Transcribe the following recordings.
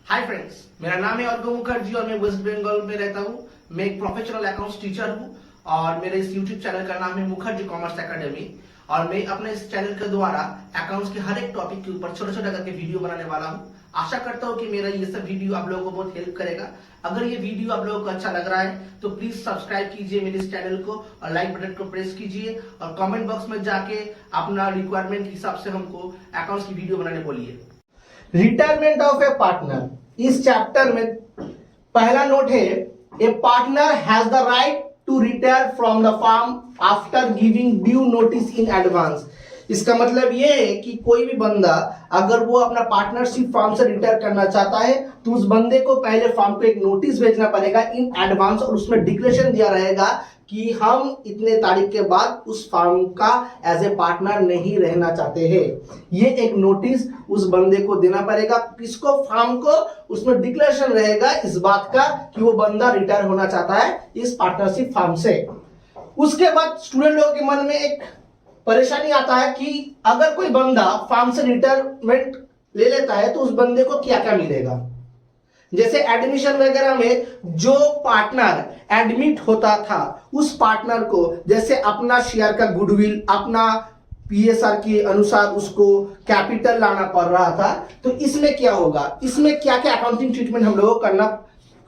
Hi friends, मेरा नाम है अर्घो मुखर्जी और मैं वेस्ट बंगाल में रहता हूँ। मैं एक प्रोफेशनल अकाउंट्स टीचर हूँ और मेरे इस यूट्यूब चैनल का नाम है मुखर्जी कॉमर्स एकेडमी। और मैं अपने इस चैनल के द्वारा अकाउंट्स के हर एक टॉपिक के ऊपर छोटा छोटा करके वीडियो बनाने वाला हूँ। आशा करता हूँ कि मेरा ये सब वीडियो आप लोगों को बहुत हेल्प करेगा। अगर ये वीडियो आप लोगों को अच्छा लग रहा है तो प्लीज सब्सक्राइब कीजिए मेरे इस चैनल को और लाइक बटन को प्रेस कीजिए और कमेंट बॉक्स में जाके अपना रिक्वायरमेंट के हिसाब से हमको अकाउंट्स की वीडियो बनाने बोलिए। रिटायरमेंट ऑफ ए पार्टनर, इस चैप्टर में पहला नोट है, a partner has the right to retire from the firm after giving due notice in advance. इसका मतलब ये है कि कोई भी बंदा अगर वो अपना पार्टनरशिप फर्म से रिटायर करना चाहता है तो उस बंदे को पहले फर्म को एक नोटिस भेजना पड़ेगा इन एडवांस और उसमें डिक्लेरेशन दिया रहेगा कि हम इतने तारीख के बाद उस फर्म का एज ए पार्टनर नहीं रहना चाहते हैं। ये एक नोटिस उस बंदे को देना पड़ेगा, किसको, फर्म को। उसमें डिक्लेरेशन रहेगा इस बात का कि वो बंदा रिटायर होना चाहता है इस पार्टनरशिप फर्म से। उसके बाद स्टूडेंट लोगों के मन में एक परेशानी आता है कि अगर कोई बंदा फर्म से रिटायरमेंट ले लेता है तो उस बंदे को क्या क्या मिलेगा। जैसे एडमिशन वगैरह में जो पार्टनर एडमिट होता था उस पार्टनर को जैसे अपना शेयर का गुडविल, अपना पीएसआर के अनुसार उसको कैपिटल लाना पड़ रहा था, तो इसमें क्या होगा, इसमें क्या क्या अकाउंटिंग ट्रीटमेंट हम लोगों को करना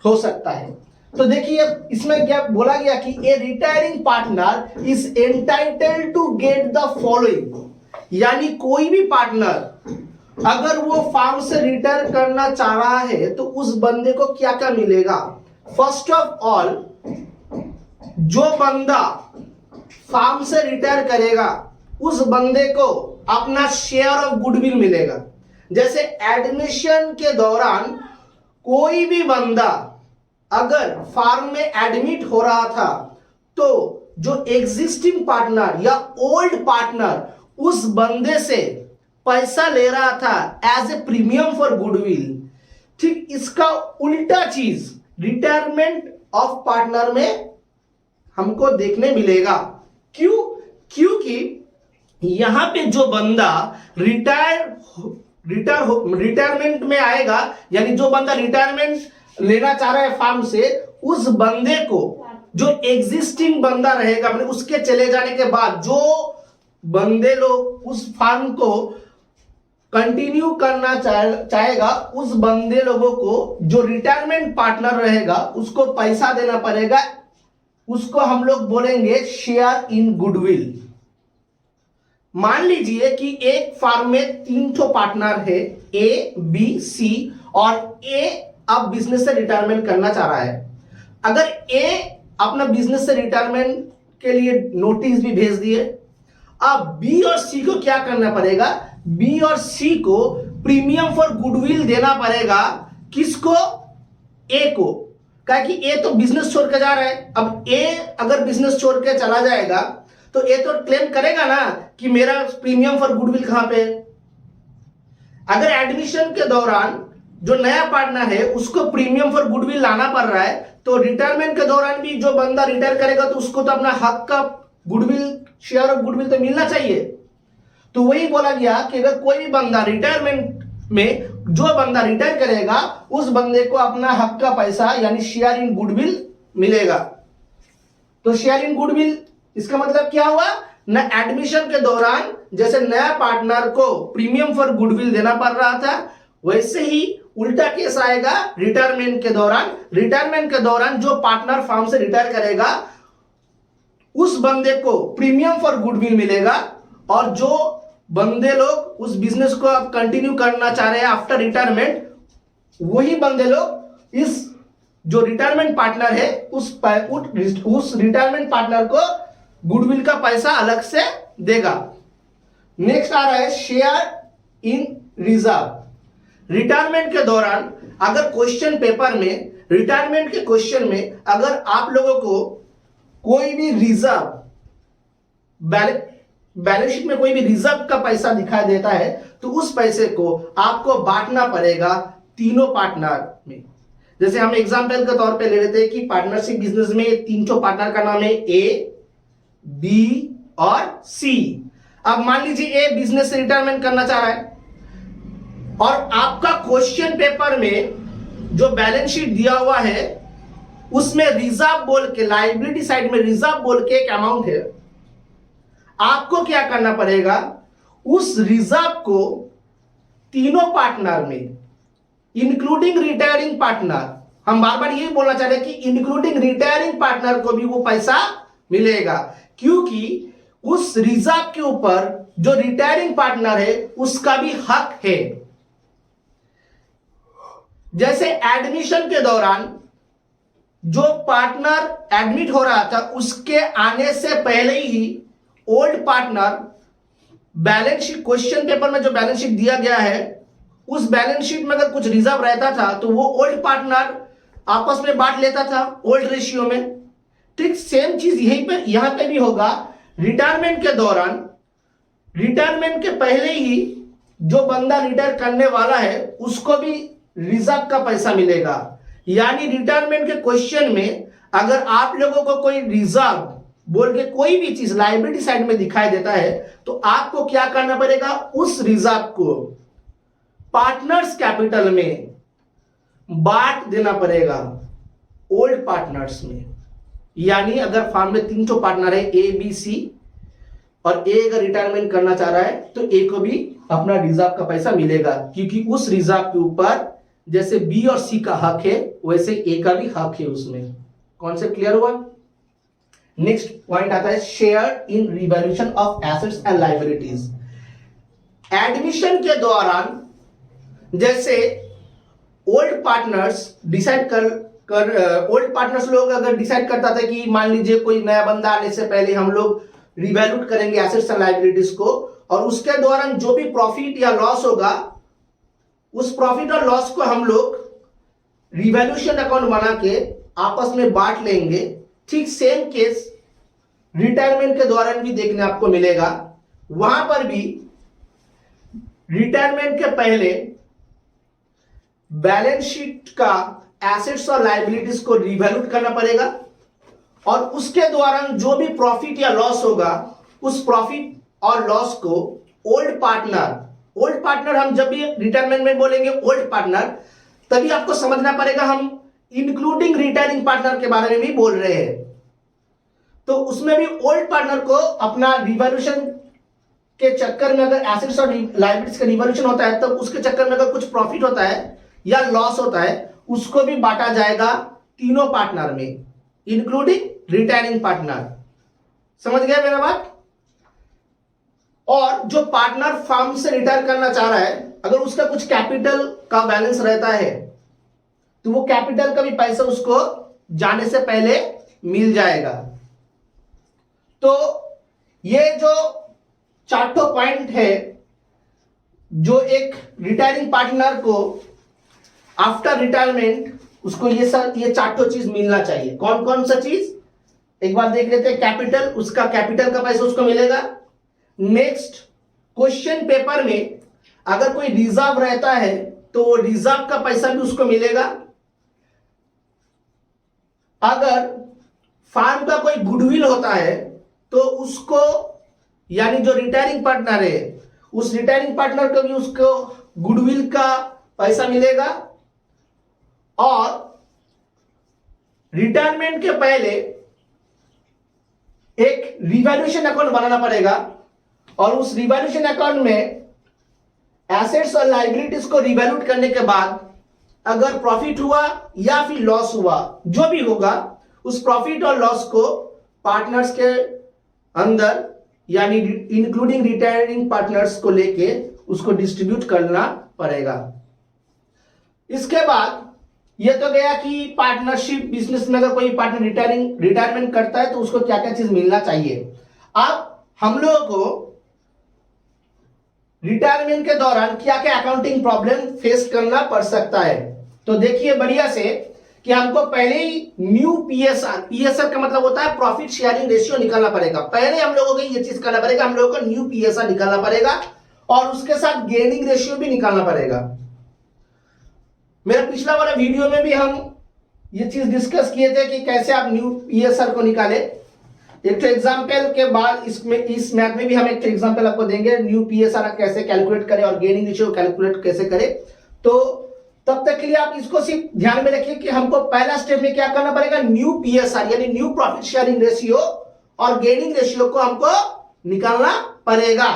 हो सकता है। तो देखिए इसमें क्या बोला गया कि a retiring partner is entitled to get the following, यानी कोई भी पार्टनर अगर वो फर्म से रिटायर करना चाह रहा है तो उस बंदे को क्या क्या मिलेगा। फर्स्ट ऑफ ऑल, जो बंदा फर्म से रिटायर करेगा उस बंदे को अपना शेयर ऑफ गुडविल मिलेगा। जैसे एडमिशन के दौरान कोई भी बंदा अगर फर्म में एडमिट हो रहा था तो जो एग्जिस्टिंग पार्टनर या ओल्ड पार्टनर उस बंदे से पैसा ले रहा था as a premium for goodwill, ठीक इसका उल्टा चीज रिटायरमेंट ऑफ पार्टनर में हमको देखने मिलेगा। क्यों? क्योंकि यहां पे जो बंदा रिटायरमेंट में आएगा, यानी जो बंदा रिटायरमेंट लेना चाह रहा है फर्म से, उस बंदे को जो एग्जिस्टिंग बंदा रहेगा मतलब उसके चले जाने के बाद जो बंदे लोग उस फर्म को कंटिन्यू करना चाहेगा, उस बंदे लोगों को जो रिटायरमेंट पार्टनर रहेगा उसको पैसा देना पड़ेगा। उसको हम लोग बोलेंगे शेयर इन गुडविल। मान लीजिए कि एक फर्म में 3 पार्टनर है, ए, बी, सी, और ए अब बिजनेस से रिटायरमेंट करना चाह रहा है। अगर ए अपना बिजनेस से रिटायरमेंट के लिए नोटिस भी भेज दिए, अब बी और सी को क्या करना पड़ेगा, बी और सी को प्रीमियम फॉर गुडविल देना पड़ेगा। किसको? ए को। क्या कि ए तो बिजनेस छोड़ के जा रहा है। अब ए अगर बिजनेस छोड़ के चला जाएगा तो ए तो क्लेम करेगा ना कि मेरा प्रीमियम फॉर गुडविल कहां पे है। अगर एडमिशन के दौरान जो नया पार्टनर है उसको प्रीमियम फॉर गुडविल लाना पड़ रहा है तो रिटायरमेंट के दौरान भी जो बंदा रिटायर करेगा तो उसको तो अपना हक का गुडविल, शेयर ऑफ गुडविल तो मिलना चाहिए। तो वही बोला गया कि अगर कोई भी बंदा रिटायरमेंट में जो बंदा रिटायर करेगा उस बंदे को अपना हक का पैसा यानी शेयर इन गुडविल मिलेगा। तो शेयर इन गुडविल इसका मतलब क्या हुआ, न एडमिशन के दौरान जैसे नया पार्टनर को प्रीमियम फॉर गुडविल देना पड़ रहा था, वैसे ही उल्टा केस आएगा रिटायरमेंट के दौरान। रिटायरमेंट के दौरान जो पार्टनर फर्म से रिटायर करेगा उस बंदे को प्रीमियम फॉर गुडविल मिलेगा, और जो बंदे लोग उस बिजनेस को अब कंटिन्यू करना चाह रहे हैं आफ्टर रिटायरमेंट, वही बंदे लोग इस जो रिटायरमेंट पार्टनर है उस रिटायरमेंट पार्टनर को गुडविल का पैसा अलग से देगा। नेक्स्ट आ रहा है शेयर इन रिजर्व। रिटायरमेंट के दौरान अगर क्वेश्चन पेपर में, रिटायरमेंट के क्वेश्चन में अगर आप लोगों को कोई भी रिजर्व, बैलेंस शीट में कोई भी रिजर्व का पैसा दिखाई देता है तो उस पैसे को आपको बांटना पड़ेगा तीनों पार्टनर में। जैसे हम एग्जांपल के तौर पे ले लेते हैं कि पार्टनरशिप बिजनेस में 3 पार्टनर का नाम है ए, बी और सी। अब मान लीजिए ए बिजनेस से रिटायरमेंट करना चाह रहा है और आपका क्वेश्चन पेपर में जो बैलेंस शीट दिया हुआ है उसमें रिजर्व बोल के, लायबिलिटी साइड में रिजर्व बोल के एक अमाउंट है, आपको क्या करना पड़ेगा, उस रिजर्व को तीनों पार्टनर में, इंक्लूडिंग रिटायरिंग पार्टनर, हम बार बार यही बोलना चाह रहे हैं कि इंक्लूडिंग रिटायरिंग पार्टनर को भी वो पैसा मिलेगा, क्योंकि उस रिजर्व के ऊपर जो रिटायरिंग पार्टनर है उसका भी हक है। जैसे एडमिशन के दौरान जो पार्टनर एडमिट हो रहा था उसके आने से पहले ही old partner balance sheet, question paper में जो बैलेंस शीट दिया गया है उस बैलेंस शीट में अगर कुछ रिजर्व रहता था तो वो ओल्ड पार्टनर आपस में बांट लेता था ओल्ड रेशियो में। ठीक सेम चीज यहां पे भी होगा। रिटायरमेंट के दौरान, रिटायरमेंट के पहले ही जो बंदा रिटायर करने वाला है उसको भी रिजर्व का पैसा मिलेगा। यानी रिटायरमेंट के क्वेश्चन में अगर आप लोगों को कोई रिजर्व बोल के कोई भी चीज लायबिलिटी साइड में दिखाई देता है तो आपको क्या करना पड़ेगा, उस रिजर्व को पार्टनर्स कैपिटल में बांट देना पड़ेगा ओल्ड पार्टनर्स में। यानी अगर फर्म में 3 पार्टनर है, ए बी सी, और ए अगर रिटायरमेंट करना चाह रहा है तो ए को भी अपना रिजर्व का पैसा मिलेगा, क्योंकि उस रिजर्व के ऊपर जैसे बी और सी का हक है वैसे ए का भी हक है उसमें। कॉन्सेप्ट क्लियर हुआ? नेक्स्ट पॉइंट आता है share in revaluation of assets and liabilities. Admission के दौरान जैसे old partners decide old partners लोग अगर डिसाइड करता था कि मान लीजिए कोई नया बंदा आने से पहले हम लोग रिवैल्यूट करेंगे एसेट्स एंड लायबिलिटीज को, और उसके दौरान जो भी प्रॉफिट या लॉस होगा उस प्रॉफिट और लॉस को हम लोग रिवैल्यूएशन अकाउंट बना के आपस में बांट लेंगे। ठीक सेम केस रिटायरमेंट के दौरान भी देखने आपको मिलेगा। वहां पर भी रिटायरमेंट के पहले बैलेंस शीट का एसेट्स और लायबिलिटीज को रिवैल्यूट करना पड़ेगा, और उसके दौरान जो भी प्रॉफिट या लॉस होगा उस प्रॉफिट और लॉस को ओल्ड पार्टनर हम जब भी रिटायरमेंट में बोलेंगे ओल्ड पार्टनर, तभी आपको समझना पड़ेगा हम इंक्लूडिंग रिटायरिंग पार्टनर के बारे में भी बोल रहे हैं। तो उसमें भी ओल्ड पार्टनर को अपना रिवैल्यूएशन के चक्कर में अगर एसेट्स और लायबिलिटीज का रिवैल्यूएशन होता है तब उसके चक्कर में अगर कुछ प्रॉफिट होता है या लॉस होता है उसको भी बांटा जाएगा तीनों पार्टनर में, इंक्लूडिंग रिटायरिंग पार्टनर। समझ गए मेरा बात? और जो पार्टनर फर्म से रिटायर करना चाह रहा है अगर उसका कुछ कैपिटल का बैलेंस रहता है तो वो कैपिटल का भी पैसा उसको जाने से पहले मिल जाएगा। तो ये जो 4 पॉइंट है जो एक रिटायरिंग पार्टनर को आफ्टर रिटायरमेंट उसको ये 4 चीज मिलना चाहिए। कौन कौन सा चीज एक बार देख लेते हैं। कैपिटल, उसका कैपिटल का पैसा उसको मिलेगा। नेक्स्ट, क्वेश्चन पेपर में अगर कोई रिजर्व रहता है तो वो रिजर्व का पैसा भी उसको मिलेगा। अगर फर्म का कोई गुडविल होता है तो उसको, यानी जो रिटायरिंग पार्टनर है उस रिटायरिंग पार्टनर को भी उसको गुडविल का पैसा मिलेगा। और रिटायरमेंट के पहले एक रिवैल्यूएशन अकाउंट बनाना पड़ेगा, और उस रिवैल्यूएशन अकाउंट में एसेट्स और लायबिलिटीज को रिवैल्यूट करने के बाद अगर प्रॉफिट हुआ या फिर लॉस हुआ, जो भी होगा उस प्रॉफिट और लॉस को पार्टनर्स के अंदर यानी इंक्लूडिंग रिटायरिंग पार्टनर्स को लेके उसको डिस्ट्रीब्यूट करना पड़ेगा। इसके बाद ये तो गया कि पार्टनरशिप बिजनेस में अगर कोई पार्टनर रिटायरमेंट करता है तो उसको क्या क्या चीज मिलना चाहिए। अब हम लोगों को रिटायरमेंट के दौरान क्या क्या अकाउंटिंग प्रॉब्लम फेस करना पड़ सकता है, तो देखिए बढ़िया से कि हमको पहले ही न्यू पीएसआर का मतलब होता है प्रॉफिट शेयरिंग रेशियो निकालना पड़ेगा। पहले हम लोगों को ये चीज करना पड़ेगा, हम लोगों को न्यू पीएसआर निकालना पड़ेगा और उसके साथ गेनिंग रेशियो भी निकालना पड़ेगा। मेरा पिछला वाला वीडियो में भी हम ये चीज डिस्कस किए थे कि कैसे आप न्यू पीएसआर को निकाले। एक एग्जांपल के बाद इस मैथ में भी हम एक एग्जांपल आपको देंगे न्यू पीएसआर कैसे कैलकुलेट करें और गेनिंग रेशियो कैलकुलेट कैसे करें। तो तब तक के लिए आप इसको सिर्फ ध्यान में रखिए कि हमको पहला स्टेप में क्या करना पड़ेगा, न्यू पीएसआर यानी न्यू प्रॉफिट शेयरिंग रेशियो और गेनिंग रेशियो को हमको निकालना पड़ेगा।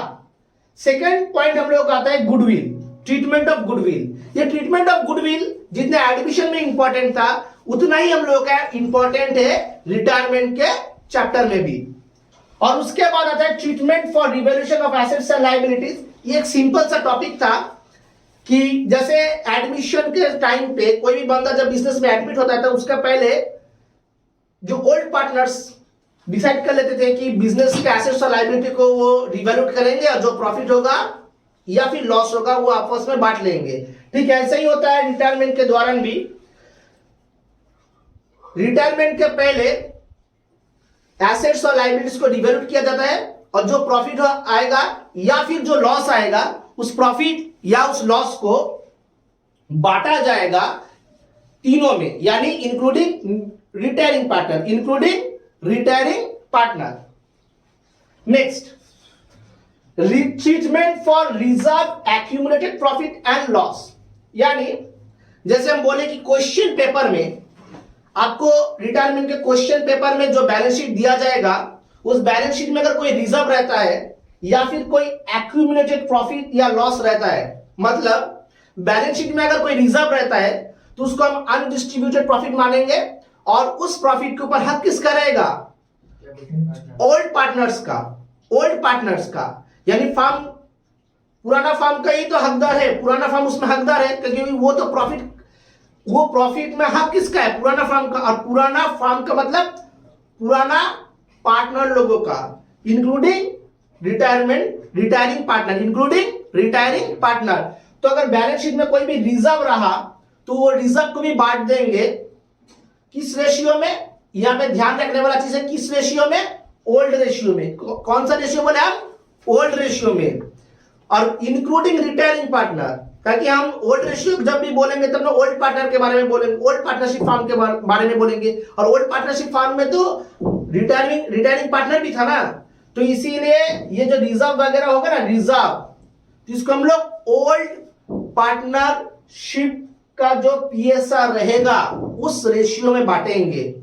सेकंड पॉइंट हम लोग आता है गुडविल, ट्रीटमेंट ऑफ गुडविल। ये ट्रीटमेंट ऑफ गुडविल जितने एडमिशन में इंपॉर्टेंट था उतना ही हम लोग का इंपॉर्टेंट है रिटायरमेंट के चैप्टर में भी। और उसके बाद आता है treatment for revaluation of assets and liabilities. ये एक सिंपल सा टॉपिक था कि जैसे एडमिशन के टाइम पे कोई भी बंदा जब बिजनेस में एडमिट होता है तो उसका पहले जो ओल्ड पार्टनर्स डिसाइड कर लेते थे कि बिजनेस के एसेट्स और लायबिलिटी को वो रिवैल्यूएट करेंगे और जो प्रॉफिट होगा या फिर लॉस होगा वो आपस में बांट लेंगे। ठीक है, ऐसा ही होता है रिटायरमेंट के दौरान भी। रिटायरमेंट के पहले एसेट्स और लायबिलिटीज को रिवैल्यूएट किया जाता है और जो प्रॉफिट आएगा या फिर जो लॉस आएगा उस प्रॉफिट या उस लॉस को बांटा जाएगा तीनों में, यानी including retiring partner. Next, treatment for reserve accumulated profit and loss. यानी जैसे हम बोले कि क्वेश्चन पेपर में आपको रिटायरमेंट के क्वेश्चन पेपर में जो बैलेंस शीट दिया जाएगा उस बैलेंस शीट में अगर कोई रिजर्व रहता है या फिर कोई एक्यूमुलेटेड प्रॉफिट या लॉस रहता है, मतलब बैलेंस शीट में अगर कोई रिजर्व रहता है तो उसको हम अनडिस्ट्रीब्यूटेड प्रॉफिट मानेंगे और उस प्रॉफिट के ऊपर हक किसका रहेगा, ओल्ड पार्टनर्स का। यानी फार्म पुराना फार्म का ही तो हकदार है, पुराना फार्म उसमें हकदार है क्योंकि वो प्रॉफिट में हक किसका है, पुराना फार्म का। और पुराना फार्म का मतलब पुराना पार्टनर लोगों का, इंक्लूडिंग रिटायरिंग पार्टनर। तो अगर बैलेंस शीट में कोई भी रिजर्व रहा तो वो रिजर्व को भी बांट देंगे किस रेशियो में, यहां पे ध्यान रखने वाला चीज है किस रेशियो में, ओल्ड रेशियो में। कौन सा रेशियो बोले हम, ओल्ड रेशियो में। और इंक्लूडिंग रिटायरिंग पार्टनर, ताकि हम ओल्ड रेशियो जब भी बोलेंगे तब ना ओल्ड पार्टनर के बारे में बोलेंगे, ओल्ड पार्टनरशिप फार्म के बारे में बोलेंगे। और ओल्ड पार्टनरशिप फार्म में तो रिटायरिंग पार्टनर भी था ना, तो इसीलिए ये जो रिजर्व वगैरह होगा ना, रिजर्व, जिसको हम लोग ओल्ड पार्टनरशिप का जो पीएसआर रहेगा उस रेशियो में बांटेंगे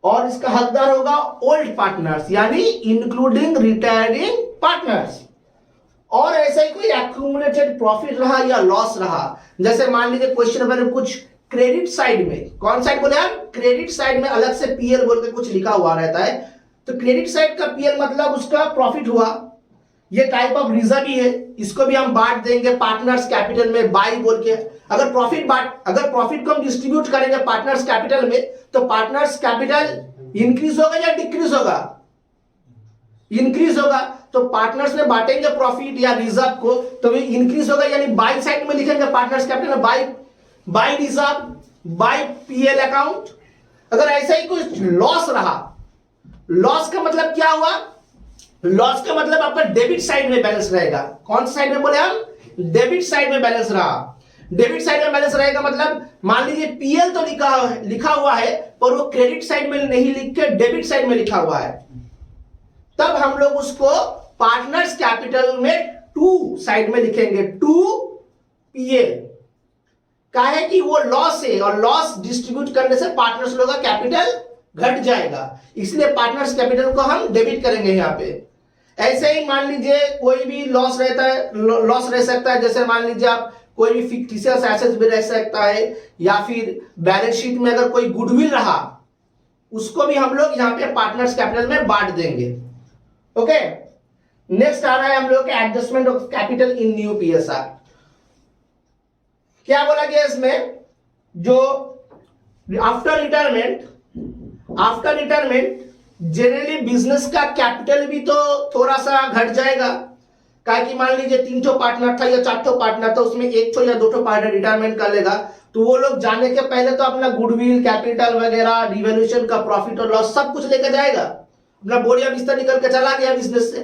और इसका हकदार होगा ओल्ड पार्टनर्स यानी इंक्लूडिंग रिटायरिंग पार्टनर्स। और ऐसा ही कोई एक्यूमुलेटेड प्रॉफिट रहा या लॉस रहा, जैसे मान लीजिए क्वेश्चन में कुछ क्रेडिट साइड में, कौन साइड बोले हम, क्रेडिट साइड में अलग से पीएल बोल के कुछ लिखा हुआ रहता है, तो क्रेडिट साइड का पीएल मतलब उसका प्रॉफिट हुआ, ये टाइप ऑफ रिजर्व ही है, इसको भी हम बांट देंगे पार्टनर्स कैपिटल में बाई बोल के। अगर प्रॉफिट को हम डिस्ट्रीब्यूट करेंगे पार्टनर्स कैपिटल में तो पार्टनर्स कैपिटल इंक्रीज होगा या डिक्रीज होगा, इंक्रीज होगा। तो पार्टनर्स में बांटेंगे प्रॉफिट या रिजर्व को तो भी इंक्रीज होगा, यानी बाई साइड में लिखेंगे पार्टनर्स कैपिटल में by reserve by PL account. अगर ऐसा ही कुछ लॉस रहा, लॉस का मतलब क्या हुआ, लॉस का मतलब आपका डेबिट साइड में बैलेंस रहेगा। कौन सी साइड में बोले हम, डेबिट साइड में बैलेंस रहा। डेबिट साइड में बैलेंस रहेगा मतलब मान लीजिए पीएल तो लिखा हुआ है पर वो क्रेडिट साइड में नहीं लिख के डेबिट साइड में लिखा हुआ है, तब हम लोग उसको पार्टनर्स कैपिटल में टू साइड में लिखेंगे, टू पीएल। काहे कि वो लॉस है और लॉस डिस्ट्रीब्यूट करने से पार्टनर्स लोगों का कैपिटल घट जाएगा, इसलिए पार्टनर्स कैपिटल को हम डेबिट करेंगे यहां पे। ऐसे ही मान लीजिए कोई भी लॉस रहता है, लॉस रह सकता है, जैसे मान लीजिए आप कोई भी फिक्टिशियस एसेट्स भी रह सकता है या फिर बैलेंस शीट में अगर कोई गुडविल रहा उसको भी हम लोग यहाँ पे पार्टनर्स कैपिटल में बांट देंगे। ओके, नेक्स्ट आ रहा है हम लोग के adjustment of capital in new PSR. क्या बोला गया इसमें, जो आफ्टर रिटायरमेंट जनरली बिजनेस का कैपिटल भी तो थोड़ा सा घट जाएगा, क्या कि मान लीजिए 3 पार्टनर था या 4 पार्टनर था, उसमें 1 या 2 पार्टनर रिटायरमेंट कर लेगा तो वो लोग जाने के पहले तो अपना गुडविल कैपिटल वगैरह रिवैल्यूएशन का प्रॉफिट और लॉस सब कुछ लेकर जाएगा, अपना बोरिया बिस्तर निकल के चला गया बिजनेस से।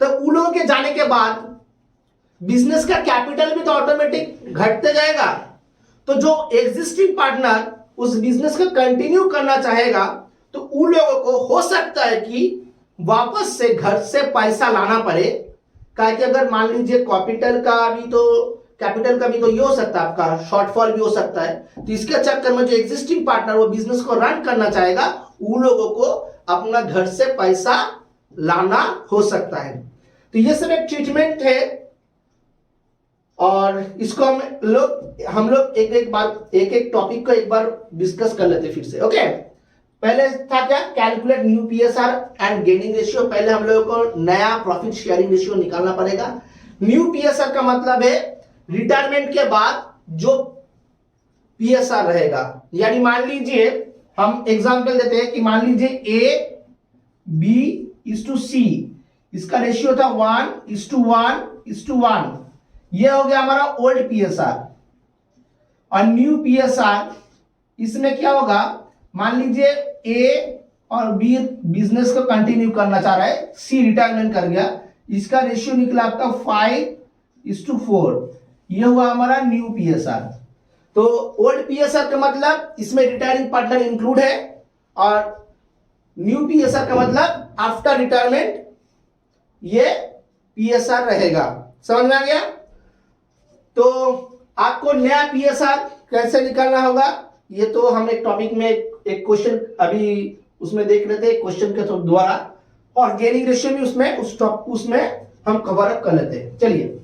तो उन लोगों के जाने के बाद बिजनेस का कैपिटल भी तो ऑटोमेटिक घटते जाएगा। तो जो एग्जिस्टिंग पार्टनर उस बिजनेस को कंटिन्यू करना चाहेगा तो उन लोगों को हो सकता है कि वापस से घर से पैसा लाना पड़े, क्या कि अगर मान लीजिए कैपिटल का भी तो कैपिटल का भी तो ये हो सकता है, आपका शॉर्टफॉल भी हो सकता है। तो इसके चक्कर में जो एग्जिस्टिंग पार्टनर वो बिजनेस को रन करना चाहेगा, उन लोगों को अपना घर से पैसा लाना हो सकता है। तो ये सब एक ट्रीटमेंट है और इसको हम लोग एक एक टॉपिक को एक बार डिस्कस कर लेते फिर से। ओके, पहले था क्या, calculate new PSR and gaining ratio. पहले हम लोगों को नया प्रॉफिट शेयरिंग रेशियो निकालना पड़ेगा। न्यू पीएसआर का मतलब है रिटायरमेंट के बाद जो पीएसआर रहेगा। यानी मान लीजिए हम एग्जांपल देते हैं कि मान लीजिए ए बी इज टू सी, इसका रेशियो था 1:1:1। ये हो गया हमारा ओल्ड पीएसआर। और न्यू पीएसआर इसमें क्या होगा, मान लीजिए ए और बी बिजनेस को कंटिन्यू करना चाह रहा है, सी रिटायरमेंट कर गया, इसका रेशियो निकला आपका 5:4। ये हुआ हमारा न्यू पीएसआर। तो ओल्ड पीएसआर का मतलब इसमें रिटायरिंग पार्टनर इंक्लूड है, और न्यू पीएसआर का मतलब आफ्टर रिटायरमेंट ये पीएसआर रहेगा। समझ में आ गया? तो आपको नया पीएसआर कैसे निकालना होगा, ये तो हम एक टॉपिक में एक क्वेश्चन अभी उसमें देख रहे थे, क्वेश्चन के द्वारा, और गेनिंग रेशियो भी उसमें हम कवर अप कर लेते हैं। चलिए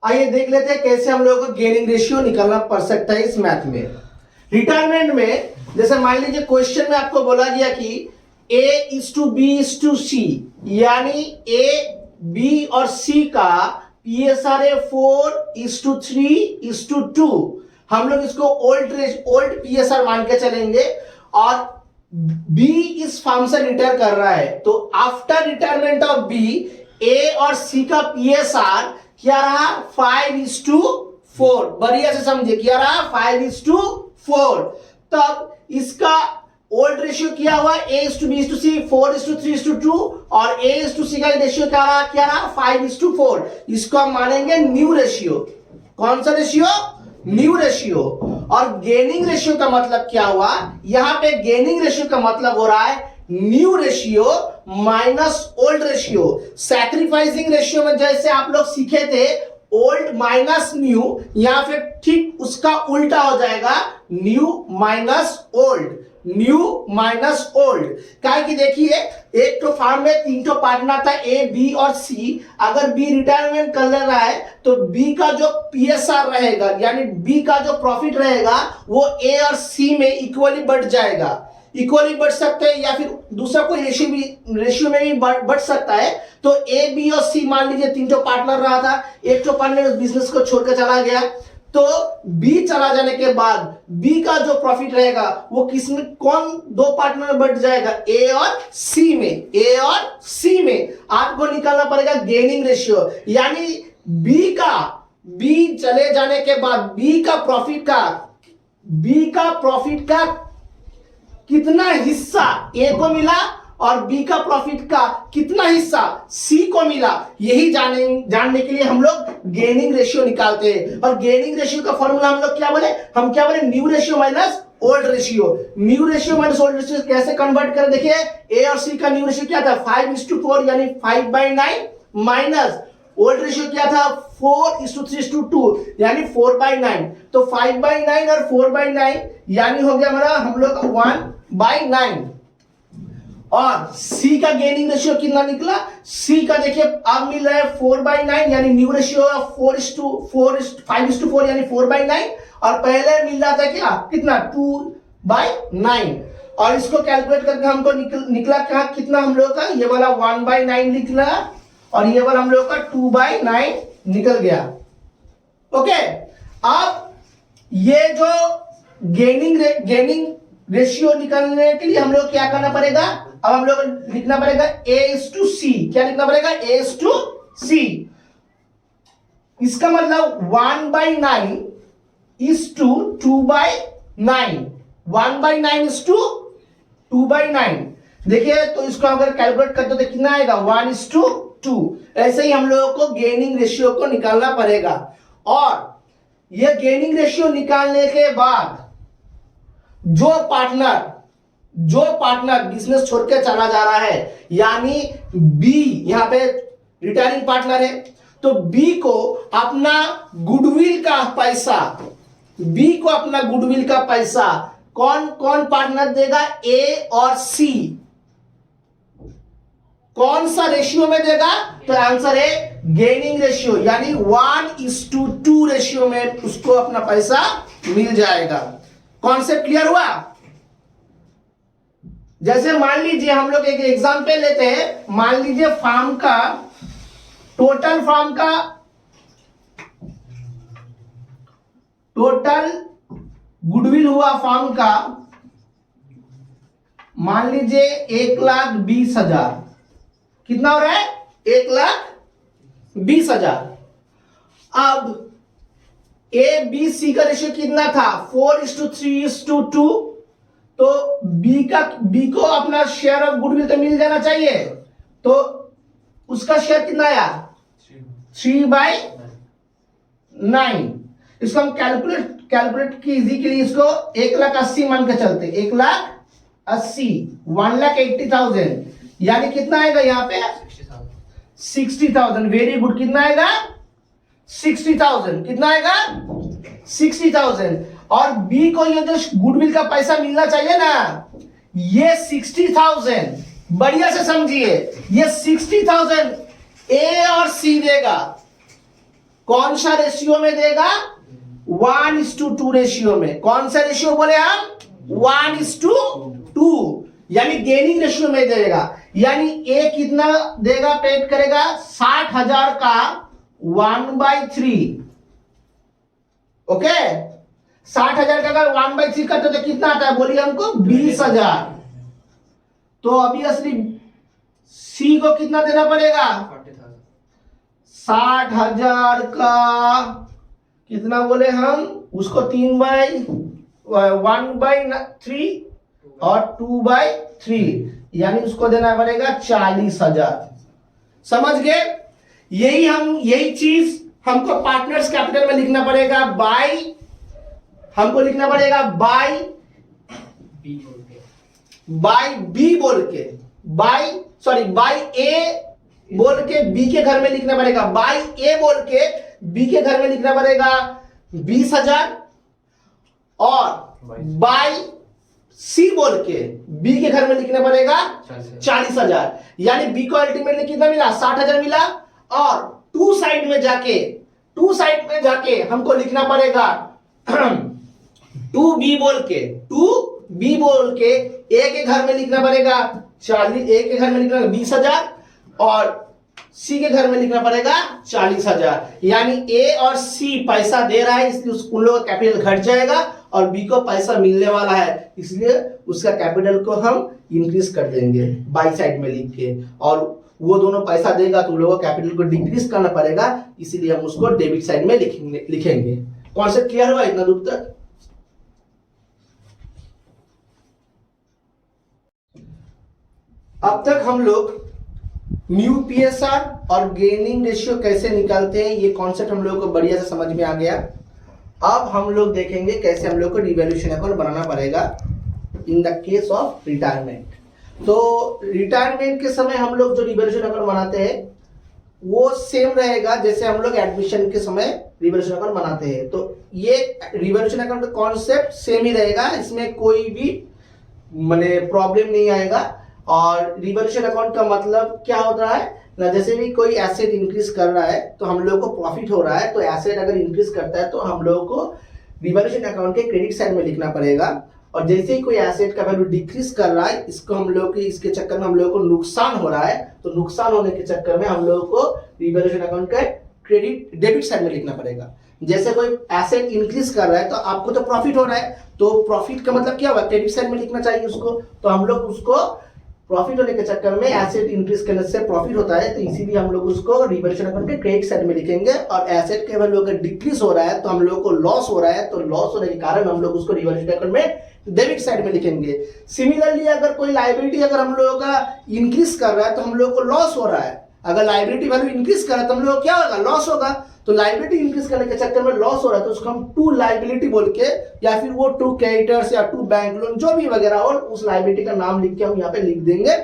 आइए देख लेते हैं कैसे हम लोगों को गेनिंग रेशियो निकालना पड़ सकता है इस मैथ में। रिटायरमेंट में जैसे मान लीजिए क्वेश्चन में आपको बोला गया कि A:B:C, यानी A, B और C का पीएसआर है 4:3:2। हम लोग इसको ओल्ड पीएसआर मान के चलेंगे, और B इस फर्म से रिटायर कर रहा है, तो after retirement of B, A और C का पीएसआर क्या रहा, 5:4। बढ़िया से समझे, क्या रहा, 5:4। तब इसका ओल्ड रेशियो क्या हुआ, A:B:C 4:3:2, और A:C का रेशियो क्या रहा 5:4। इसको हम मानेंगे न्यू रेशियो। कौन सा रेशियो, न्यू रेशियो। और गेनिंग रेशियो का मतलब क्या हुआ, यहां पे गेनिंग रेशियो का मतलब हो रहा है new ratio minus old ratio. Sacrificing ratio में जैसे आप लोग सीखे थे ओल्ड माइनस न्यू, यहां पे ठीक उसका उल्टा हो जाएगा, new minus old. New minus old. क्या कि देखिए एक तो फार्म में 3 पार्टनर था, ए, बी और सी। अगर बी रिटायरमेंट कर ले रहा है तो बी का जो पीएसआर रहेगा, यानी बी का जो प्रॉफिट रहेगा, वो ए और सी में इक्वली बढ़ जाएगा। इक्वली बढ़ सकते हैं, या फिर दूसरा कोई रेशियो में भी बढ़ सकता है। तो ए, बी और सी मान लीजिए 3 पार्टनर रहा था, एक पार्टनर उस बिजनेस को छोड़कर चला गया, तो बी चला जाने के बाद बी का जो प्रॉफिट रहेगा वो किसमें, कौन 2 पार्टनर बढ़ जाएगा, ए और सी में। ए और सी में आपको निकालना पड़ेगा गेनिंग रेशियो, यानी बी चले जाने के बाद बी का प्रॉफिट का कितना हिस्सा ए को मिला, और बी का प्रॉफिट का कितना हिस्सा सी को मिला, यही जानने के लिए हम लोग गेनिंग रेशियो निकालते हैं। और गेनिंग रेशियो का फॉर्मूला हम लोग क्या बोले, new ratio minus old ratio. New ratio minus old ratio कैसे कन्वर्ट करें, देखिए ए और सी का न्यू रेशियो क्या था 5:4, यानी 5/9, माइनस ओल्ड रेशियो क्या था 4:3:2, यानी 4/9। तो 5/9 और 4/9 यानी हो गया हमारा हम लोग 1/9। और सी का गेनिंग रेशियो कितना निकला, सी का देखिए अब मिल रहा है 4/9, यानी न्यू रेशियो 5:4 यानी 4/9, और पहले मिल रहा था क्या, कितना 2/9। और इसको कैलकुलेट करके हमको निकला क्या, कितना हम लोग का, ये वाला 1/9 निकला, और ये वाला हम लोग का 2/9 निकल गया। ओके, अब ये जो गेनिंग रेशियो निकालने के लिए हम लोग क्या करना पड़ेगा, अब हम लोग लिखना पड़ेगा A:C। क्या लिखना पड़ेगा, A:C। इसका मतलब 1/9 is to 2/9, 1/9 is to 2/9। देखिए तो इसको अगर कैलकुलेट करते तो कितना आएगा 1:2। ऐसे ही हम लोगों को गेनिंग रेशियो को निकालना पड़ेगा। और ये गेनिंग रेशियो निकालने के बाद जो पार्टनर बिजनेस छोड़ के चला जा रहा है, यानी बी, यहां पे रिटायरिंग पार्टनर है। तो बी को अपना गुडविल का पैसा, बी को अपना गुडविल का पैसा कौन कौन पार्टनर देगा, ए और सी। कौन सा रेशियो में देगा, तो आंसर है गेनिंग रेशियो, यानी 1:2 रेशियो में उसको अपना पैसा मिल जाएगा। कॉन्सेप्ट क्लियर हुआ। जैसे मान लीजिए हम लोग एक एग्जांपल लेते हैं, मान लीजिए फार्म का टोटल गुडविल हुआ फार्म का, मान लीजिए 1,20,000। कितना हो रहा है, 1,20,000। अब ए बी सी का रेशियो कितना था, 4:3:2। तो बी को अपना शेयर ऑफ गुडविल तो मिल जाना चाहिए, तो उसका शेयर कितना आया, 3/9। इसको हम कैलकुलेट कीजिए के लिए इसको 1,80,000 मान के चलते, 1,80,000, 1,80,000, यानी कितना आएगा यहाँ पे 60,000। वेरी गुड, कितना आएगा 60,000। कितना आएगा 60,000। और बी को ये जो गुडविल का पैसा मिलना चाहिए ना, ये 60,000 बढ़िया से समझिए, ये 60,000 ए और सी देगा। कौन सा रेशियो में देगा, 1:2 रेशियो में। कौन सा रेशियो बोले हम, 1:2, यानी गेनिंग रेशियो में देगा। यानी ए कितना देगा, पेड करेगा 60,000 का 1/3। ओके, 60,000 का अगर 1/3 करते तो कितना आता है, बोलिए हमको 20,000। तो अभी असली सी को कितना देना पड़ेगा, 60,000 का कितना बोले हम, उसको 1/3 और 2/3, यानी उसको देना पड़ेगा 40,000। समझ गए। यही चीज हमको पार्टनर्स कैपिटल में लिखना पड़ेगा, बाय हमको लिखना पड़ेगा बाय बी बोल के, बाय ए बोल के बी के घर में लिखना पड़ेगा, बाय ए बोल के बी के घर में लिखना पड़ेगा 20,000, और बाय सी बोल के बी के घर में लिखना पड़ेगा 40,000। यानी बी को अल्टीमेटली कितना मिला, 60,000 मिला। और टू साइड में जाके हमको लिखना पड़ेगा 2b बोल के ए के घर में लिखना पड़ेगा 40, ए के घर में लिखना 20,000 और सी के घर में लिखना पड़ेगा 40,000। यानी ए और सी पैसा दे रहा है, इसलिए उन लोगों का कैपिटल घट जाएगा, और बी को पैसा मिलने वाला है, इसलिए उसका कैपिटल को हम इंक्रीज कर देंगे बाई साइड में लिख के। और वो दोनों पैसा देगा तो उन लोगों का कैपिटल को डिक्रीज करना पड़ेगा, इसीलिए हम उसको डेबिट साइड में लिखेंगे। कॉन्सेप्ट क्लियर हुआ इतना दूर तक। अब तक हम लोग न्यू पीएसआर और गेनिंग रेशियो कैसे निकालते हैं, ये कॉन्सेप्ट हम लोगों को बढ़िया से समझ में आ गया। अब हम लोग देखेंगे कैसे हम लोग को रिवैल्यूएशन अकाउंट बनाना पड़ेगा in the case of retirement. तो रिटायरमेंट के समय हम लोग जो रिवैल्यूएशन अकाउंट बनाते हैं वो सेम रहेगा जैसे हम लोग एडमिशन के समय रिवैल्यूएशन अकाउंट बनाते हैं। तो ये रिवैल्यूएशन अकाउंट का कॉन्सेप्ट सेम ही रहेगा, इसमें कोई भी माने प्रॉब्लम नहीं आएगा। और रिवैल्यूएशन अकाउंट का मतलब क्या होता है ना, जैसे भी कोई एसेट इंक्रीज कर रहा है तो हम लोग को प्रॉफिट हो रहा है, तो एसेट अगर इंक्रीज करता है तो हम लोगों को रिवैल्यूएशन अकाउंट के क्रेडिट साइड में लिखना पड़ेगा। और जैसे ही कोई एसेट का वैल्यू डिक्रीज कर रहा है, इसको हम लोग इसके चक्कर में हम लोगों को नुकसान हो रहा है, तो नुकसान होने के चक्कर में हम लोगों को रिवैल्यूएशन अकाउंट का डेबिट साइड में लिखना पड़ेगा। जैसे कोई एसेट इंक्रीज कर रहा है तो आपको तो प्रॉफिट हो रहा है, तो प्रॉफिट का मतलब क्या हुआ, क्रेडिट साइड में लिखना चाहिए उसको। तो हम लोग उसको प्रॉफिट होने के चक्कर में एसेट इंक्रीज करने से प्रॉफिट होता है, तो इसीलिए हम लोग उसको रिवैल्यूएशन अकाउंट के क्रेडिट साइड में लिखेंगे। और एसेट के वैल्यू अगर डिक्रीज हो रहा है तो हम लोग को लॉस हो रहा है, तो लॉस होने के कारण हम लोग उसको रिवैल्यूएशन अकाउंट में डेबिट साइड में लिखेंगे। सिमिलरली अगर कोई लायबिलिटी अगर हम लोगों का इंक्रीज कर रहा है तो हम लोग को लॉस हो रहा है, अगर लायबिलिटी वैल्यू इंक्रीज कर रहा है तो हम लोग क्या होगा, लॉस होगा। तो लायबिलिटी इंक्रीज करने के चक्कर में लॉस हो रहा है तो उसको हम टू लायबिलिटी बोल के, या फिर वो टू क्रेडिटर्स या टू बैंक लोन जो भी वगैरह हो, उस लायबिलिटी का नाम लिख के हम यहाँ पे लिख देंगे।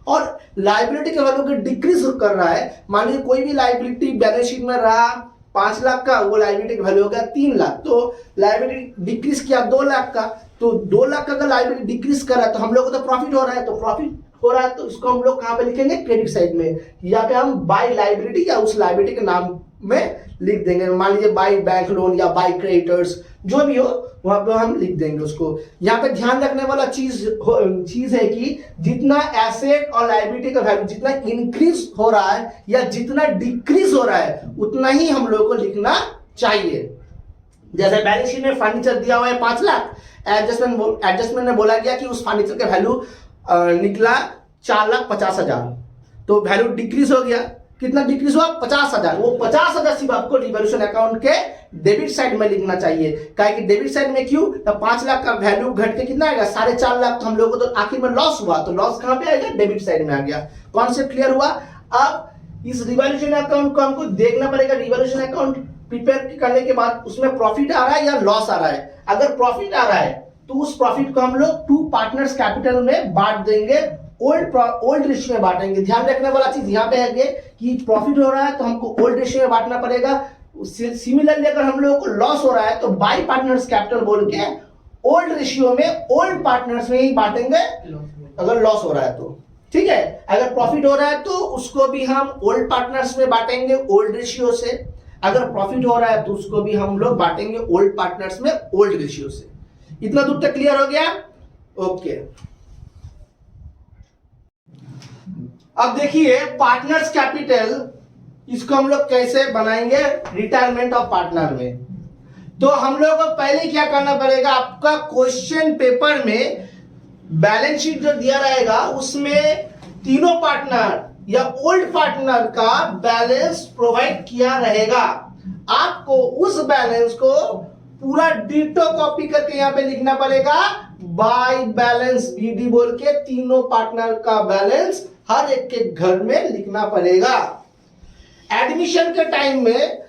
और लाइबिलिटी के वैल्यू के डिक्रीज कर रहा है। मान लीजिए कोई भी लाइबिलिटी बैलेंस शीट में रहा 5 लाख का, वो लाइबिलिटी का वैल्यू हो गया 3 लाख, तो लाइबिलिटी डिक्रीज किया 2 लाख का, तो 2 लाख का अगर लाइबिलिटी डिक्रीज कर रहा है तो हम लोग को तो प्रॉफिट हो रहा है, तो प्रॉफिट हो रहा है तो इसको हम लोग कहाँ पे लिखेंगे, क्रेडिट साइड में, या पे हम बाय लाइबिलिटी या उस लाइबिलिटी के नाम में लिख देंगे। मान लीजिए बाय बैंक लोन या बाय क्रेडिटर्स, जो भी हो वहां पे हम लिख देंगे उसको। यहाँ पे ध्यान रखने वाला चीज है कि जितना एसेट और लाइबिलिटी का वैल्यू जितना इंक्रीज हो रहा है या जितना डिक्रीज हो रहा है उतना ही हम लोग को लिखना चाहिए। जैसे बैलेंस शीट में फर्नीचर दिया हुआ है 5 लाख, एडजस्टमेंट ने बोला गया कि उस फर्नीचर का वैल्यू निकला 4,50,000, तो वैल्यू डिक्रीज हो गया, कितना डिक्रीज हुआ 50,000, वो 50,000 सिर्फ आपको रिवॉल्यूशन अकाउंट के डेबिट साइड में लिखना चाहिए। काहे कि डेबिट साइड में क्यों, तो 5 लाख का वैल्यू घट के कितना आएगा 4.5 लाख, तो हम लोगों को तो आखिर में लॉस हुआ, तो लॉस कहां पे आएगा, डेबिट साइड में आ गया। कॉन्सेप्ट क्लियर हुआ। अब इस रिवॉल्यूशन अकाउंट को हमको देखना पड़ेगा, रिवॉल्यूशन अकाउंट प्रिपेयर करने के बाद उसमें प्रॉफिट आ रहा है या लॉस आ रहा है। अगर प्रॉफिट आ रहा है तो उस प्रॉफिट को हम लोग 2 पार्टनर्स कैपिटल में बांट देंगे, ओल्ड रेशियो में बांटेंगे। ध्यान रखने वाला चीज यहाँ पे है कि प्रॉफिट हो रहा है तो हमको ओल्ड रेशियो में बांटना पड़ेगा। सिमिलरली अगर हम लोगों को लॉस हो रहा है तो बाय पार्टनर्स कैपिटल बोल के ओल्ड रेशियो में ओल्ड पार्टनर्स में ही बांटेंगे अगर लॉस हो रहा है तो, ठीक है। अगर प्रॉफिट हो रहा है तो उसको भी हम ओल्ड पार्टनर्स में बांटेंगे ओल्ड रेशियो से, अगर प्रॉफिट हो रहा है तो उसको भी हम लोग बांटेंगे ओल्ड पार्टनर्स में ओल्ड रेशियो से। इतना दूर तक क्लियर हो गया, ओके। अब देखिए पार्टनर्स कैपिटल, इसको हम लोग कैसे बनाएंगे रिटायरमेंट ऑफ पार्टनर में। तो हम लोग को पहले क्या करना पड़ेगा, आपका क्वेश्चन पेपर में बैलेंस शीट जो दिया रहेगा उसमें तीनों पार्टनर या ओल्ड पार्टनर का बैलेंस प्रोवाइड किया रहेगा। आपको उस बैलेंस को पूरा डिटो कॉपी करके यहां पे लिखना पड़ेगा, बाय बैलेंस बीडी बोल के तीनों पार्टनर का बैलेंस हर एक के घर में लिखना पड़ेगा। एडमिशन के टाइम में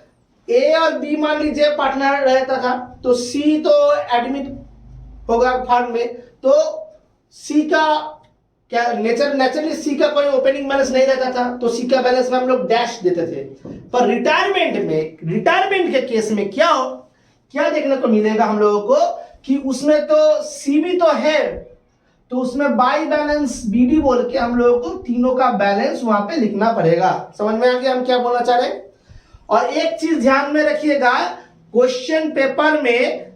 ए और बी मान लीजिए पार्टनर रहता था, तो सी तो एडमिट होगा फर्म में, तो सी का क्या नेचुरली सी का कोई ओपनिंग बैलेंस नहीं रहता था, तो सी का बैलेंस में हम लोग डैश देते थे। पर रिटायरमेंट के केस में क्या देखने को मिलेगा हम लोगों को कि उसमें तो सी भी तो है, तो उसमें बाय बैलेंस बीडी बोल के हम लोगों को तीनों का बैलेंस वहां पे लिखना पड़ेगा। समझ में आ गया हम क्या बोलना चाह रहे हैं। और एक चीज ध्यान में रखिएगा, क्वेश्चन पेपर में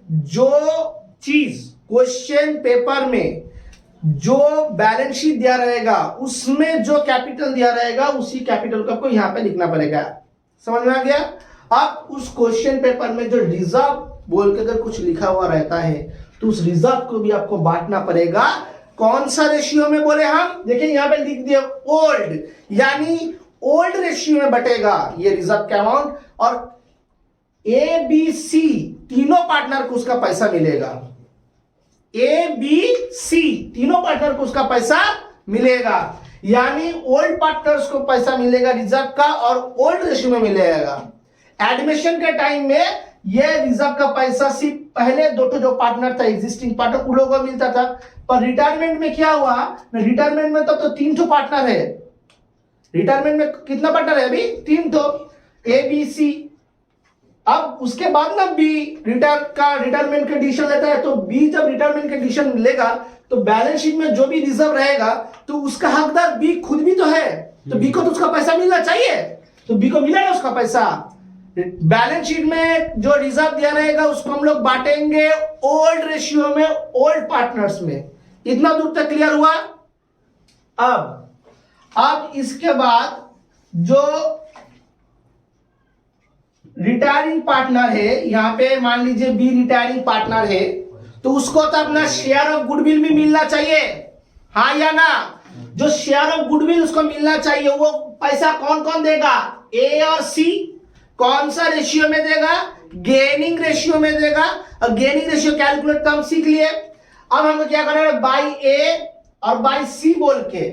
जो बैलेंस शीट दिया रहेगा उसमें जो कैपिटल दिया रहेगा उसी कैपिटल को आपको यहां पे लिखना पड़ेगा। समझ में आ गया। अब उस क्वेश्चन पेपर में जो रिजर्व बोल के अगर कुछ लिखा हुआ रहता है तो उस रिजर्व को भी आपको बांटना पड़ेगा। कौन सा रेशियो में बोले हम, देखिए यहां पे लिख दिया ओल्ड, यानी ओल्ड रेशियो में बटेगा ये रिजर्व का अमाउंट, और ए बी सी तीनों पार्टनर को उसका पैसा मिलेगा। ए बी सी तीनों पार्टनर को उसका पैसा मिलेगा, यानी ओल्ड पार्टनर्स को पैसा मिलेगा रिजर्व का और ओल्ड रेशियो में मिलेगा। एडमिशन के टाइम में ये रिजर्व का पैसा सिर्फ पहले दो जो पार्टनर था एग्जिस्टिंग पार्टनर उन लोगों को मिलता था। पर रिटायरमेंट में क्या हुआ, रिटायरमेंट में तो 3 पार्टनर है। रिटायरमेंट में कितना पार्टनर है अभी 3, ए बी सी। अब उसके बाद ना बी रिटायरमेंट का डिसीजन लेता है, तो बी जब रिटायरमेंट का डिसीजन लेगा तो बैलेंस शीट में जो भी रिजर्व रहेगा तो उसका हकदार बी खुद भी तो है, तो बी को तो उसका पैसा मिलना चाहिए, तो बी को मिलेगा उसका पैसा। बैलेंस शीट में जो रिजर्व दिया रहेगा उसको हम लोग बांटेंगे ओल्ड रेशियो में ओल्ड पार्टनर्स में। इतना दूर तक क्लियर हुआ। अब इसके बाद जो रिटायरिंग पार्टनर है, यहां पे मान लीजिए बी रिटायरिंग पार्टनर है, तो उसको तो अपना शेयर ऑफ गुडविल भी मिलना चाहिए, हाँ या ना। जो शेयर ऑफ गुडविल उसको मिलना चाहिए, वो पैसा कौन कौन देगा, ए और सी। कौन सा रेशियो में देगा, गेनिंग रेशियो में देगा। और गेनिंग रेशियो कैलकुलेट तो हम सीख लिए। अब हमको क्या करना है, बाय ए और बाय सी बोल के,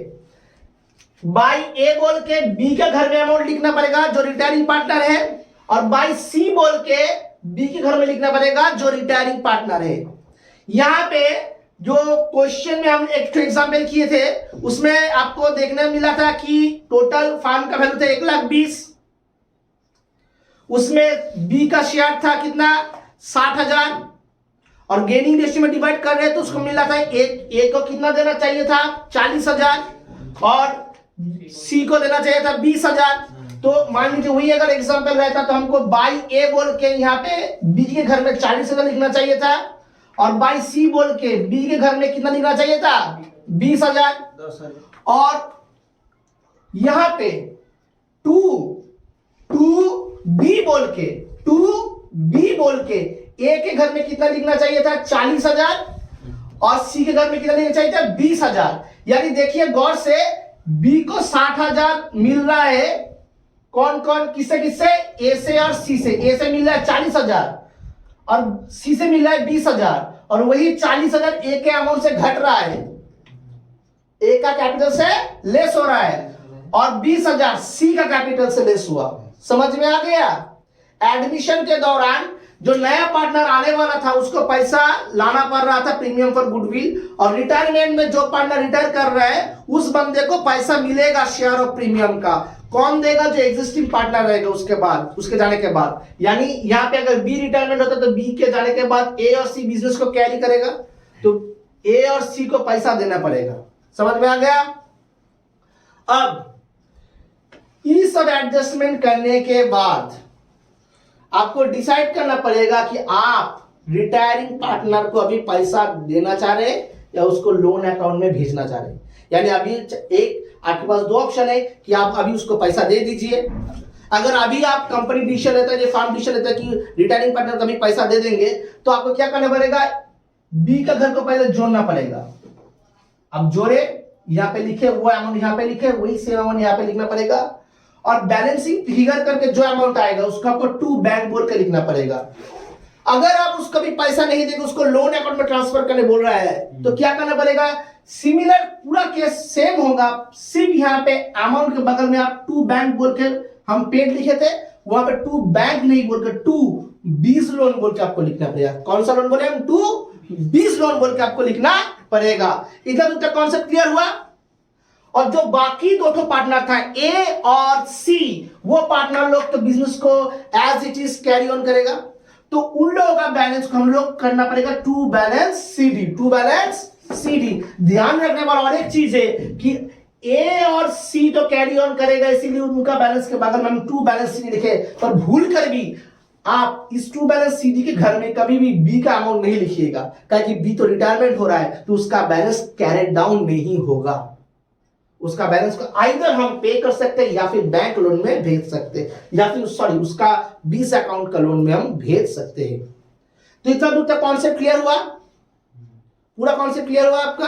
बाय ए बोल के बी के घर में अमाउंट लिखना पड़ेगा जो रिटायरिंग पार्टनर है, और बाय सी बोल के बी के घर में लिखना पड़ेगा जो रिटायरिंग पार्टनर है। यहां पे जो क्वेश्चन में हम एक एग्जाम्पल किए थे उसमें आपको देखने मिला था कि टोटल फार्म का वैल्यू था 1,20,000, उसमें बी का शेयर था कितना 60,000 और गेनिंग रेशियो में डिवाइड कर रहे हैं तो उसको मिला था ए को कितना देना चाहिए था 40,000 और सी को देना चाहिए था 20,000। तो मान लीजिए वही अगर एग्जांपल रहता तो हमको बाई ए बोल के यहाँ पे बी के घर में 40,000 लिखना चाहिए था और बाई सी बोल के बी के घर में कितना लिखना चाहिए था 20,000 और यहाँ पे टू बी बोल के ए के घर में कितना लिखना चाहिए था 40,000 और सी के घर में कितना लिखना चाहिए था 20,000। यानी देखिए गौर से बी को 60,000 मिल रहा है कौन कौन किससे किससे ए से और सी से। ए से मिल रहा है 40,000 और सी से मिल रहा है 20,000 और वही 40,000 ए के अमाउंट से घट रहा है, ए का कैपिटल से लेस हो रहा है और 20,000 सी का कैपिटल से लेस हुआ। समझ में आ गया। एडमिशन के दौरान जो नया पार्टनर आने वाला था उसको पैसा लाना पड़ रहा था प्रीमियम फॉर गुडविल और रिटायरमेंट में जो पार्टनर रिटायर कर रहा है उस बंदे को पैसा मिलेगा शेयर ऑफ प्रीमियम का। कौन देगा? जो एग्जिस्टिंग पार्टनर रहेगा उसके बाद, उसके जाने के बाद। यानी यहाँ पे अगर बी रिटायरमेंट होता तो बी के जाने के बाद ए और सी बिजनेस को कैरी करेगा तो ए और सी को पैसा देना पड़ेगा। समझ में आ गया। अब ये सब एडजस्टमेंट करने के बाद आपको डिसाइड करना पड़ेगा कि आप रिटायरिंग पार्टनर को अभी पैसा देना चाह रहे या उसको लोन अकाउंट में भेजना चाह रहे। यानी अभी एक आपके पास दो ऑप्शन है कि आप अभी उसको पैसा दे दीजिए। अगर अभी आप कंपनी डिसीजन लेता है, फार्म डिसीजन लेता है कि रिटायरिंग पार्टनर को अभी पैसा दे देंगे तो आपको क्या करना पड़ेगा? बी का घर को पहले जोड़ना पड़ेगा। अब जोड़े, यहाँ पे लिखे वो अमाउंट यहाँ पे लिखे, वही सेम अमाउंट यहाँ पे लिखना पड़ेगा और बैलेंसिंग फिगर करके जो अमाउंट आएगा उसको आपको टू बैंक बोल के लिखना पड़ेगा। अगर आप उसको भी पैसा नहीं देंगे, उसको लोन अकाउंट में ट्रांसफर करने बोल रहा है तो क्या करना पड़ेगा? सिमिलर पूरा केस सेम होगा, सिर्फ यहाँ पे अमाउंट के बगल में आप टू बैंक बोल के हम पेड लिखे थे, वहां पे टू बैंक नहीं बोल के 2-20 लोन बोल के आपको लिखना पड़ेगा। कौन सा लोन बोले हम? 2-20 लोन बोल के आपको लिखना पड़ेगा। इधर उधर कॉन्सेप्ट क्लियर हुआ। और जो बाकी दो पार्टनर था ए और सी, वो पार्टनर लोग तो बिजनेस को as it is carry on करेगा तो उन लोगों का बैलेंस को हम लोग करना पड़ेगा टू बैलेंस सीडी। ध्यान रखने वाला और एक चीज है कि ए और सी तो कैरी ऑन करेगा इसीलिए उनका बैलेंस के बगल में हम टू बैलेंस सीडी लिखे, पर भूल कर भी आप इस टू बैलेंस सीडी के घर में कभी भी बी का अमाउंट नहीं लिखिएगा, क्योंकि बी तो रिटायरमेंट हो रहा है तो उसका बैलेंस कैरी डाउन नहीं होगा। उसका बैलेंस को आइदर हम पे कर सकते हैं या फिर बैंक लोन में भेज सकते हैं या फिर उसका 20 अकाउंट का लोन में हम भेज सकते हैं। तो इतना दूर तक कॉन्सेप्ट क्लियर हुआ? पूरा कॉन्सेप्ट क्लियर हुआ आपका?